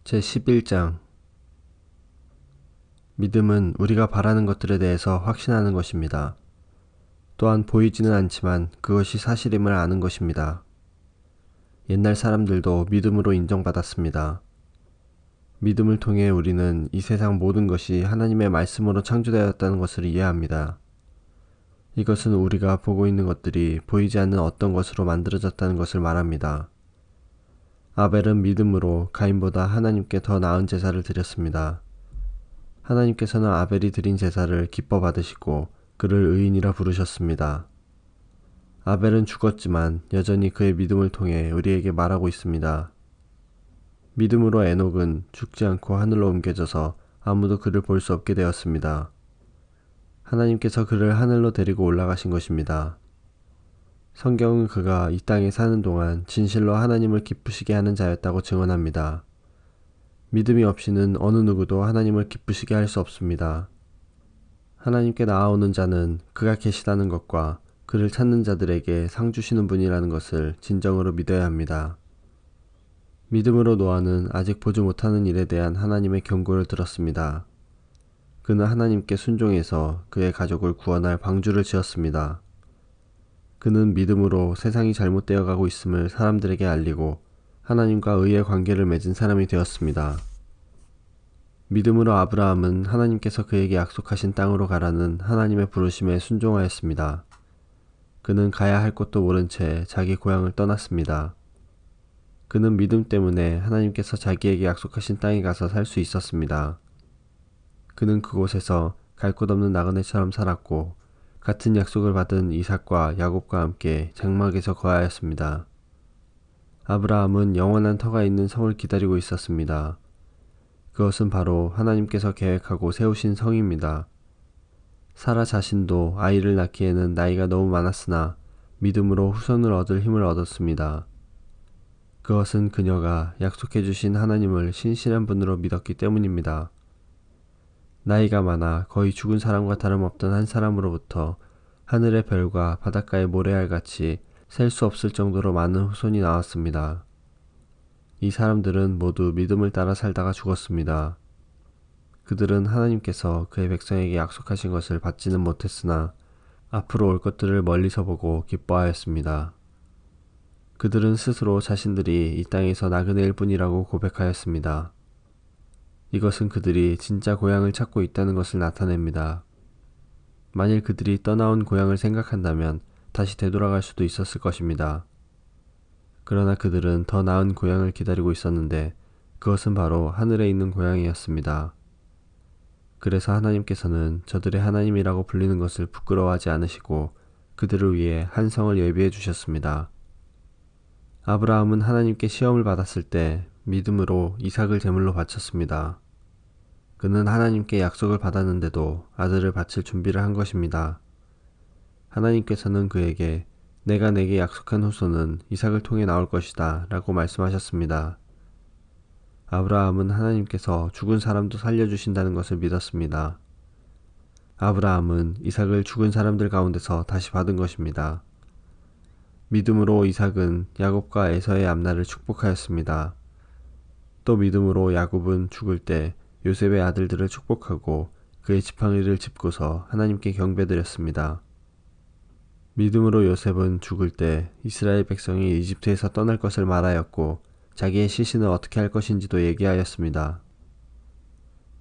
제11장 믿음은 우리가 바라는 것들에 대해서 확신하는 것입니다. 또한 보이지는 않지만 그것이 사실임을 아는 것입니다. 옛날 사람들도 믿음으로 인정받았습니다. 믿음을 통해 우리는 이 세상 모든 것이 하나님의 말씀으로 창조되었다는 것을 이해합니다. 이것은 우리가 보고 있는 것들이 보이지 않는 어떤 것으로 만들어졌다는 것을 말합니다. 아벨은 믿음으로 가인보다 하나님께 더 나은 제사를 드렸습니다. 하나님께서는 아벨이 드린 제사를 기뻐 받으시고 그를 의인이라 부르셨습니다. 아벨은 죽었지만 여전히 그의 믿음을 통해 우리에게 말하고 있습니다. 믿음으로 에녹은 죽지 않고 하늘로 옮겨져서 아무도 그를 볼 수 없게 되었습니다. 하나님께서 그를 하늘로 데리고 올라가신 것입니다. 성경은 그가 이 땅에 사는 동안 진실로 하나님을 기쁘시게 하는 자였다고 증언합니다. 믿음이 없이는 어느 누구도 하나님을 기쁘시게 할 수 없습니다. 하나님께 나아오는 자는 그가 계시다는 것과 그를 찾는 자들에게 상 주시는 분이라는 것을 진정으로 믿어야 합니다. 믿음으로 노아는 아직 보지 못하는 일에 대한 하나님의 경고를 들었습니다. 그는 하나님께 순종해서 그의 가족을 구원할 방주를 지었습니다. 그는 믿음으로 세상이 잘못되어 가고 있음을 사람들에게 알리고 하나님과 의의 관계를 맺은 사람이 되었습니다. 믿음으로 아브라함은 하나님께서 그에게 약속하신 땅으로 가라는 하나님의 부르심에 순종하였습니다. 그는 가야 할 곳도 모른 채 자기 고향을 떠났습니다. 그는 믿음 때문에 하나님께서 자기에게 약속하신 땅에 가서 살 수 있었습니다. 그는 그곳에서 갈 곳 없는 나그네처럼 살았고 같은 약속을 받은 이삭과 야곱과 함께 장막에서 거하였습니다. 아브라함은 영원한 터가 있는 성을 기다리고 있었습니다. 그것은 바로 하나님께서 계획하고 세우신 성입니다. 사라 자신도 아이를 낳기에는 나이가 너무 많았으나 믿음으로 후손을 얻을 힘을 얻었습니다. 그것은 그녀가 약속해 주신 하나님을 신실한 분으로 믿었기 때문입니다. 나이가 많아 거의 죽은 사람과 다름없던 한 사람으로부터 하늘의 별과 바닷가의 모래알같이 셀 수 없을 정도로 많은 후손이 나왔습니다. 이 사람들은 모두 믿음을 따라 살다가 죽었습니다. 그들은 하나님께서 그의 백성에게 약속하신 것을 받지는 못했으나 앞으로 올 것들을 멀리서 보고 기뻐하였습니다. 그들은 스스로 자신들이 이 땅에서 나그네일 뿐이라고 고백하였습니다. 이것은 그들이 진짜 고향을 찾고 있다는 것을 나타냅니다. 만일 그들이 떠나온 고향을 생각한다면 다시 되돌아갈 수도 있었을 것입니다. 그러나 그들은 더 나은 고향을 기다리고 있었는데 그것은 바로 하늘에 있는 고향이었습니다. 그래서 하나님께서는 저들의 하나님이라고 불리는 것을 부끄러워하지 않으시고 그들을 위해 한 성을 예비해 주셨습니다. 아브라함은 하나님께 시험을 받았을 때 믿음으로 이삭을 제물로 바쳤습니다. 그는 하나님께 약속을 받았는데도 아들을 바칠 준비를 한 것입니다. 하나님께서는 그에게 내가 내게 약속한 후손은 이삭을 통해 나올 것이다 라고 말씀하셨습니다. 아브라함은 하나님께서 죽은 사람도 살려주신다는 것을 믿었습니다. 아브라함은 이삭을 죽은 사람들 가운데서 다시 받은 것입니다. 믿음으로 이삭은 야곱과 에서의 앞날을 축복하였습니다. 또 믿음으로 야곱은 죽을 때 요셉의 아들들을 축복하고 그의 지팡이를 짚고서 하나님께 경배드렸습니다. 믿음으로 요셉은 죽을 때 이스라엘 백성이 이집트에서 떠날 것을 말하였고 자기의 시신을 어떻게 할 것인지도 얘기하였습니다.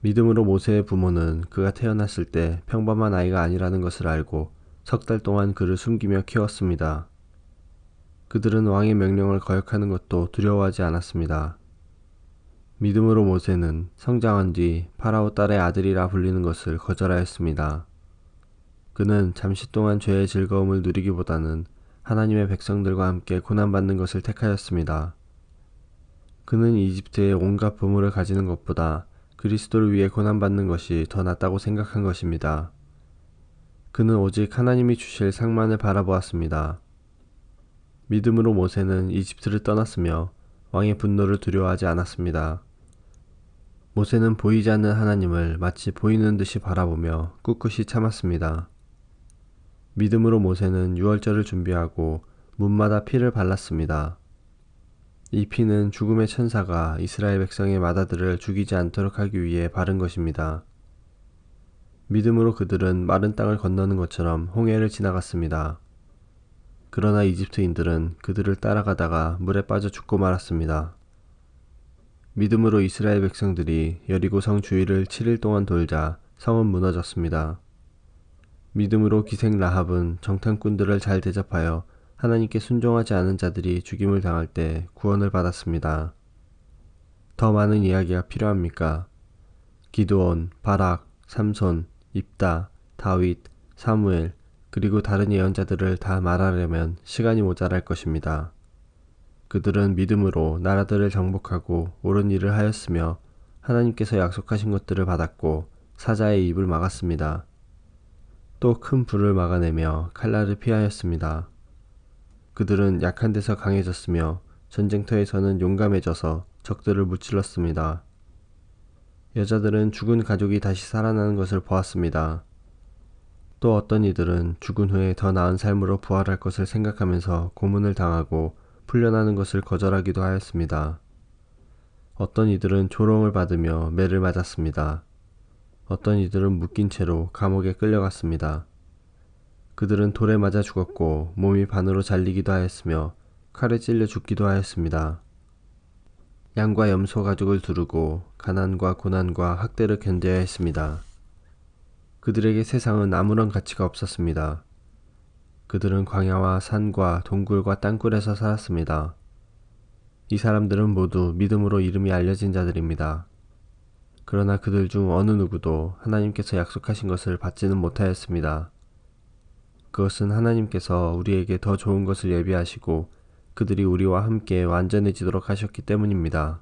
믿음으로 모세의 부모는 그가 태어났을 때 평범한 아이가 아니라는 것을 알고 석 달 동안 그를 숨기며 키웠습니다. 그들은 왕의 명령을 거역하는 것도 두려워하지 않았습니다. 믿음으로 모세는 성장한 뒤 파라오 딸의 아들이라 불리는 것을 거절하였습니다. 그는 잠시 동안 죄의 즐거움을 누리기보다는 하나님의 백성들과 함께 고난받는 것을 택하였습니다. 그는 이집트의 온갖 보물을 가지는 것보다 그리스도를 위해 고난받는 것이 더 낫다고 생각한 것입니다. 그는 오직 하나님이 주실 상만을 바라보았습니다. 믿음으로 모세는 이집트를 떠났으며 왕의 분노를 두려워하지 않았습니다. 모세는 보이지 않는 하나님을 마치 보이는 듯이 바라보며 꿋꿋이 참았습니다. 믿음으로 모세는 유월절을 준비하고 문마다 피를 발랐습니다. 이 피는 죽음의 천사가 이스라엘 백성의 맏아들을 죽이지 않도록 하기 위해 바른 것입니다. 믿음으로 그들은 마른 땅을 건너는 것처럼 홍해를 지나갔습니다. 그러나 이집트인들은 그들을 따라가다가 물에 빠져 죽고 말았습니다. 믿음으로 이스라엘 백성들이 여리고 성 주위를 7일 동안 돌자 성은 무너졌습니다. 믿음으로 기생 라합은 정탐꾼들을 잘 대접하여 하나님께 순종하지 않은 자들이 죽임을 당할 때 구원을 받았습니다. 더 많은 이야기가 필요합니까? 기드온, 바락, 삼손, 입다, 다윗, 사무엘, 그리고 다른 예언자들을 다 말하려면 시간이 모자랄 것입니다. 그들은 믿음으로 나라들을 정복하고 옳은 일을 하였으며 하나님께서 약속하신 것들을 받았고 사자의 입을 막았습니다. 또 큰 불을 막아내며 칼날을 피하였습니다. 그들은 약한 데서 강해졌으며 전쟁터에서는 용감해져서 적들을 무찔렀습니다. 여자들은 죽은 가족이 다시 살아나는 것을 보았습니다. 또 어떤 이들은 죽은 후에 더 나은 삶으로 부활할 것을 생각하면서 고문을 당하고 풀려나는 것을 거절하기도 하였습니다. 어떤 이들은 조롱을 받으며 매를 맞았습니다. 어떤 이들은 묶인 채로 감옥에 끌려갔습니다. 그들은 돌에 맞아 죽었고 몸이 반으로 잘리기도 하였으며 칼에 찔려 죽기도 하였습니다. 양과 염소 가죽을 두르고 가난과 고난과 학대를 견뎌야 했습니다. 그들에게 세상은 아무런 가치가 없었습니다. 그들은 광야와 산과 동굴과 땅굴에서 살았습니다. 이 사람들은 모두 믿음으로 이름이 알려진 자들입니다. 그러나 그들 중 어느 누구도 하나님께서 약속하신 것을 받지는 못하였습니다. 그것은 하나님께서 우리에게 더 좋은 것을 예비하시고 그들이 우리와 함께 완전해지도록 하셨기 때문입니다.